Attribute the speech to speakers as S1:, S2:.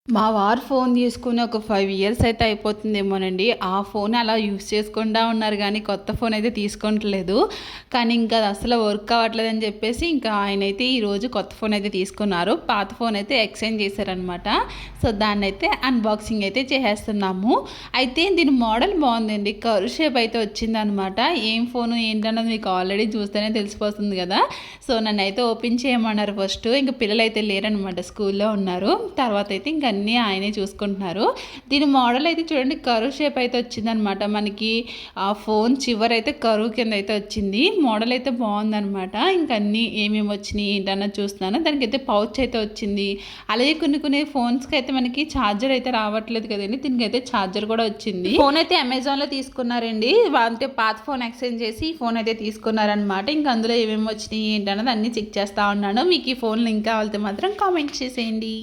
S1: మా వారు ఫోన్ తీసుకొని ఒక 5 ఇయర్స్ అయితే అయిపోతుందేమోనండి. ఆ ఫోన్ అలా యూజ్ చేసుకుంటా ఉన్నారు గానీ, కొత్త ఫోన్ అయితే తీసుకోవట్లేదు. కానీ ఇంకా అది అస్సలు వర్క్ అవ్వట్లేదని చెప్పేసి ఇంకా ఆయనైతే ఈరోజు కొత్త ఫోన్ అయితే తీసుకున్నారు. పాత ఫోన్ అయితే ఎక్స్చేంజ్ చేశారనమాట. సో, దాన్నైతే అన్బాక్సింగ్ అయితే చేసేస్తున్నాము. అయితే దీని మోడల్ బాగుందండి. కర్వ్ షేప్ అయితే వచ్చిందనమాట. ఏం ఫోను ఏంటన్నది మీకు ఆల్రెడీ చూస్తేనే తెలిసిపోతుంది కదా! సో, నన్నైతే ఓపెన్ చేయమన్నారు ఫస్ట్. ఇంక పిల్లలైతే లేరనమాట, స్కూల్లో ఉన్నారు. తర్వాత అయితే ఇంక అన్నీ ఆయనే చూసుకుంటున్నారు. దీని మోడల్ అయితే చూడండి, కరువు షేప్ అయితే వచ్చిందనమాట. మనకి ఆ ఫోన్ చివరైతే కరువు కింద అయితే వచ్చింది. మోడల్ అయితే బాగుందనమాట. ఇంక అన్నీ ఏమేమి వచ్చినాయి ఏంటన్నది చూస్తున్నాను. దానికైతే పౌచ్ అయితే వచ్చింది. అలాగే కొన్ని ఫోన్స్కి అయితే మనకి ఛార్జర్ అయితే రావట్లేదు కదండి, దీనికైతే ఛార్జర్ కూడా వచ్చింది. ఫోన్ అయితే అమెజాన్లో తీసుకున్నారండి. అంటే పాత ఫోన్ ఎక్స్చేంజ్ చేసి ఈ ఫోన్ అయితే తీసుకున్నారనమాట. ఇంకా అందులో ఏమేమి వచ్చినాయి ఏంటన్నది అన్నీ చెక్ చేస్తూ ఉన్నాను. మీకు ఈ ఫోన్ లింక్ కావాలితే మాత్రం కామెంట్ చేసేయండి.